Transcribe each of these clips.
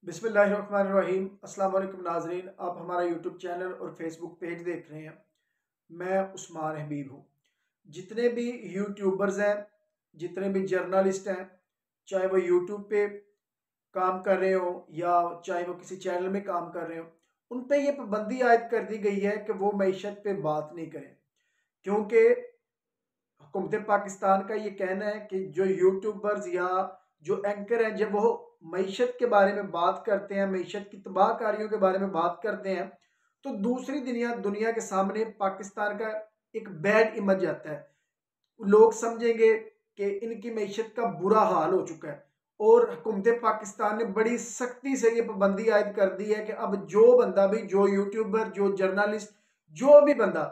बिस्मिल्लाहिर्रहमानिर्रहीम। अस्सलाम वालेकुम नाजरीन, आप हमारा यूट्यूब चैनल और फेसबुक पेज देख रहे हैं। मैं उस्मान हबीब हूँ। जितने भी यूट्यूबर्स हैं, जितने भी जर्नलिस्ट हैं, चाहे वो यूट्यूब पे काम कर रहे हो या चाहे वो किसी चैनल में काम कर रहे हो, उन पे ये पाबंदी आयद कर दी गई है कि वो मईशत पे बात नहीं करें। क्योंकि हुकूमत पाकिस्तान का ये कहना है कि जो यूट्यूबर्स या जो एंकर हैं, जब वो मईशत के बारे में बात करते हैं, मईशत की तबाहकारियों के बारे में बात करते हैं, तो दूसरी दुनिया दुनिया के सामने पाकिस्तान का एक बैड इमेज आता है। लोग समझेंगे कि इनकी मईशत का बुरा हाल हो चुका है। और हुकूमत पाकिस्तान ने बड़ी सख्ती से ये पाबंदी आयद कर दी है कि अब जो बंदा भी, जो यूट्यूबर, जो जर्नलिस्ट, जो भी बंदा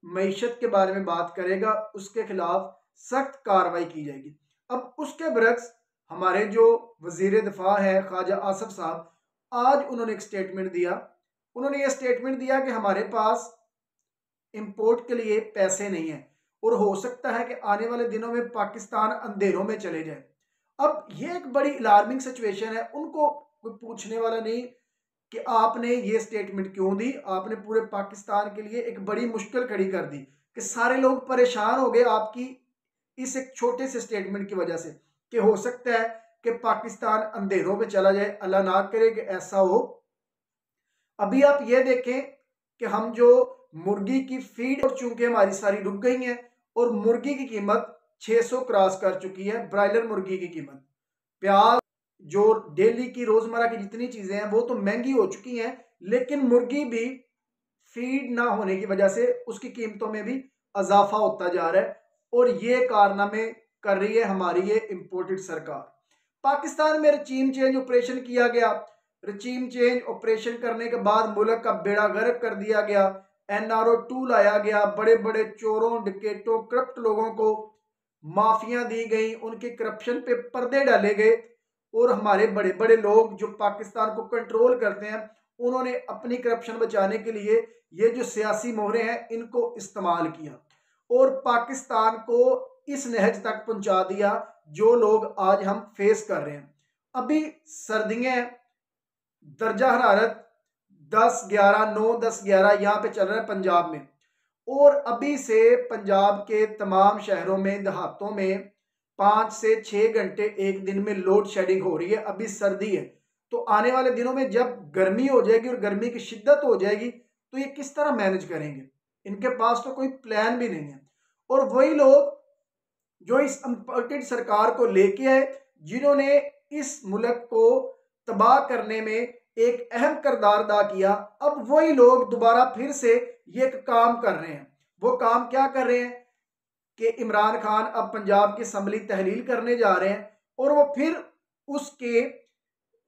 मईशत के बारे में बात करेगा, उसके खिलाफ सख्त कार्रवाई की जाएगी। अब उसके बरक्स हमारे जो वजीर दिफा है ख्वाजा आसफ साहब, आज उन्होंने एक स्टेटमेंट दिया। उन्होंने ये स्टेटमेंट दिया कि हमारे पास इंपोर्ट के लिए पैसे नहीं है और हो सकता है कि आने वाले दिनों में पाकिस्तान अंधेरों में चले जाए। अब ये एक बड़ी अलार्मिंग सिचुएशन है। उनको कोई पूछने वाला नहीं कि आपने ये स्टेटमेंट क्यों दी। आपने पूरे पाकिस्तान के लिए एक बड़ी मुश्किल खड़ी कर दी कि सारे लोग परेशान हो गए आपकी इस एक छोटे से स्टेटमेंट की वजह से, कि हो सकता है कि पाकिस्तान अंधेरों में चला जाए। अल्लाह ना करे कि ऐसा हो। अभी आप ये देखें कि हम जो मुर्गी की फीड, और चूंकि हमारी सारी रुक गई हैं और मुर्गी की कीमत 600 क्रॉस कर चुकी है, ब्रायलर मुर्गी की कीमत। प्याज, जो डेली की रोजमर्रा की जितनी चीजें हैं वो तो महंगी हो चुकी हैं, लेकिन मुर्गी भी फीड ना होने की वजह से उसकी कीमतों में भी इजाफा होता जा रहा है। और ये कारनामे कर रही है हमारी ये इंपोर्टेड सरकार। पाकिस्तान में रजीम चेंज ऑपरेशन किया गया। रजीम चेंज ऑपरेशन करने के बाद मुल्क का बेड़ा गर्क कर दिया गया। एनआरओ 2 लाया गया। बड़े बड़े चोरों, डिकेटों, करप्ट लोगों को माफिया दी गई, उनके करप्शन पे पर्दे डाले गए। और हमारे बड़े बड़े लोग जो पाकिस्तान को कंट्रोल करते हैं, उन्होंने अपनी करप्शन बचाने के लिए ये जो सियासी मोहरे हैं इनको इस्तेमाल किया और पाकिस्तान को इस नहज तक पहुंचा दिया जो लोग आज हम फेस कर रहे हैं। अभी सर्दियां, दर्जा हरारत 10-11, 9-10-11 यहाँ पे चल रहा है पंजाब में। और अभी से पंजाब के तमाम शहरों में, देहातों में 5 से 6 घंटे एक दिन में लोड शेडिंग हो रही है। अभी सर्दी है, तो आने वाले दिनों में जब गर्मी हो जाएगी और गर्मी की शिद्दत हो जाएगी तो ये किस तरह मैनेज करेंगे? इनके पास तो कोई प्लान भी नहीं है। और वही लोग जो इस अनपॉलिटेड सरकार को लेके आए, जिन्होंने इस मुल्क को तबाह करने में एक अहम किरदार अदा किया, अब वही लोग दोबारा फिर से ये एक काम कर रहे हैं। वो काम क्या कर रहे हैं कि इमरान खान अब पंजाब की असम्बली तहलील करने जा रहे हैं और वो फिर उसके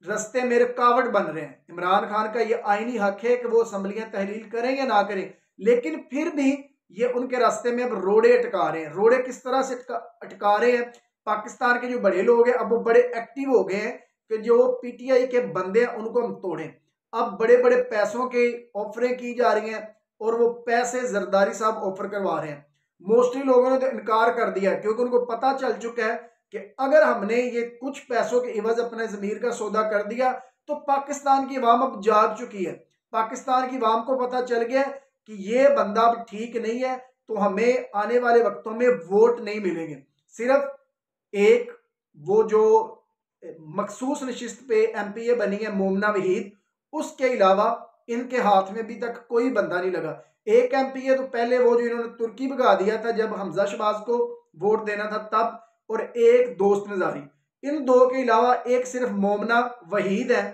रस्ते में रुकावट बन रहे हैं। इमरान खान का ये आईनी हक है कि वो असम्बलियां तहलील करें या ना करें, लेकिन फिर भी ये उनके रास्ते में अब रोड़े अटका रहे हैं। रोड़े किस तरह से अटका रहे हैं? पाकिस्तान के जो बड़े लोग हैं अब वो बड़े एक्टिव हो गए हैं कि जो पीटीआई के बंदे हैं उनको हम तोड़ें। अब बड़े बड़े पैसों के ऑफरें की जा रही हैं और वो पैसे जरदारी साहब ऑफर करवा रहे हैं। मोस्टली लोगों ने तो इनकार कर दिया क्योंकि उनको पता चल चुका है कि अगर हमने ये कुछ पैसों के इवज अपने जमीर का सौदा कर दिया तो पाकिस्तान की अवाम अब जाग चुकी है। पाकिस्तान की अवाम को पता चल गया कि ये बंदा अब ठीक नहीं है, तो हमें आने वाले वक्तों में वोट नहीं मिलेंगे। सिर्फ एक वो जो मखसूस नशिस्त पे एमपीए बनी है मोमना वहीद, उसके अलावा इनके हाथ में अभी तक कोई बंदा नहीं लगा। एक एमपीए तो पहले वो जो इन्होंने तुर्की भगा दिया था जब हमजा शहबाज को वोट देना था तब, और एक दोस्त नजारी। इन दो के अलावा एक सिर्फ मोमना वहीद है।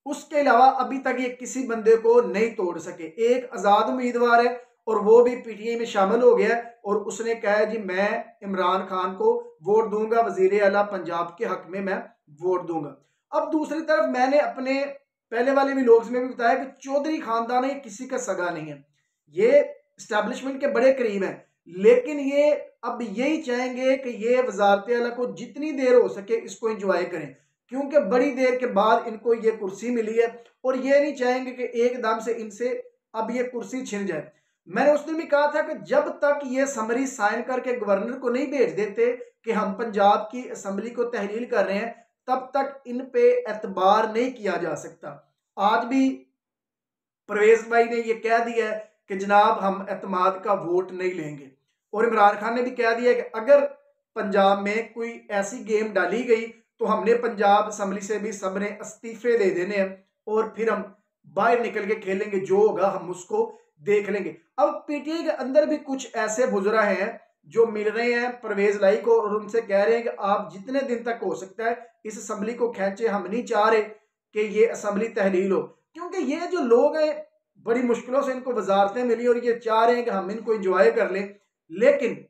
उसके अलावा अभी तक ये किसी बंदे को नहीं तोड़ सके। एक आजाद उम्मीदवार है और वो भी पीटीआई में शामिल हो गया और उसने कहा है जी मैं इमरान खान को वोट दूंगा, वजीर आला पंजाब के हक में मैं वोट दूंगा। अब दूसरी तरफ मैंने अपने पहले वाले भी लोग में भी बताया कि चौधरी खानदान है, किसी का सगा नहीं है, ये इस्टेब्लिशमेंट के बड़े करीब है, लेकिन ये अब यही चाहेंगे कि ये वजारत आला को जितनी देर हो सके इसको एंजॉय करें, क्योंकि बड़ी देर के बाद इनको ये कुर्सी मिली है और ये नहीं चाहेंगे कि एकदम से इनसे अब ये कुर्सी छिन जाए। मैंने उस दिन भी कहा था कि जब तक ये समरी साइन करके गवर्नर को नहीं भेज देते कि हम पंजाब की असम्बली को तहलील कर रहे हैं, तब तक इन पे एतबार नहीं किया जा सकता। आज भी परवेज भाई ने यह कह दिया है कि जनाब हम एतमाद का वोट नहीं लेंगे, और इमरान खान ने भी कह दिया कि अगर पंजाब में कोई ऐसी गेम डाली गई तो हमने पंजाब असम्बली से भी सबने इस्तीफे दे देने हैं और फिर हम बाहर निकल के खेलेंगे, जो होगा हम उसको देख लेंगे। अब पीटीआई के अंदर भी कुछ ऐसे बुजुर्ग हैं जो मिल रहे हैं परवेज लाई को और उनसे कह रहे हैं कि आप जितने दिन तक हो सकता है इस असम्बली को खींचे, हम नहीं चाह रहे कि ये असम्बली तहलील हो, क्योंकि ये जो लोग हैं बड़ी मुश्किलों से इनको वजारतें मिली और ये चाह रहे हैं कि हम इनको इंजॉय कर लें। लेकिन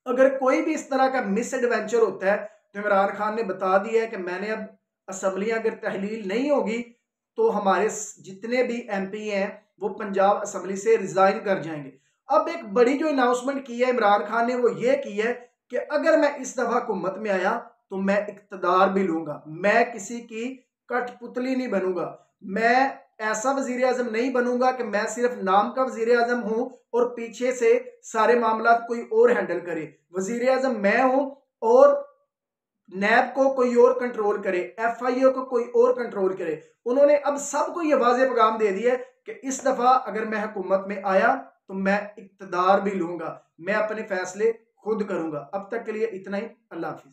अगर कोई भी इस तरह का मिस एडवेंचर होता है तो इमरान खान ने बता दिया है कि मैंने अब असम्बलियां अगर तहलील नहीं होगी तो हमारे जितने भी एमपी हैं वो पंजाब असम्बली से रिजाइन कर जाएंगे। अब एक बड़ी जो अनाउंसमेंट की है इमरान खान ने वो ये की है कि अगर मैं इस दफा हुकूमत में आया तो मैं इक्तदार भी लूंगा, मैं किसी की कठपुतली नहीं बनूंगा, मैं ऐसा वजीर आजम नहीं बनूंगा कि मैं सिर्फ नाम का वजीर आजम हूं और पीछे से सारे मामला कोई और हैंडल करे। वजीर आजम मैं हूं और नैब को कोई और कंट्रोल करे, एफआईओ को कोई और कंट्रोल करे। उन्होंने अब सबको यह वाज़ेह पैगाम दे दिया कि इस दफा अगर मैं हुकूमत में आया तो मैं इक्तदार भी लूंगा, मैं अपने फैसले खुद करूंगा। अब तक के लिए इतना ही। अल्लाह हाफिज।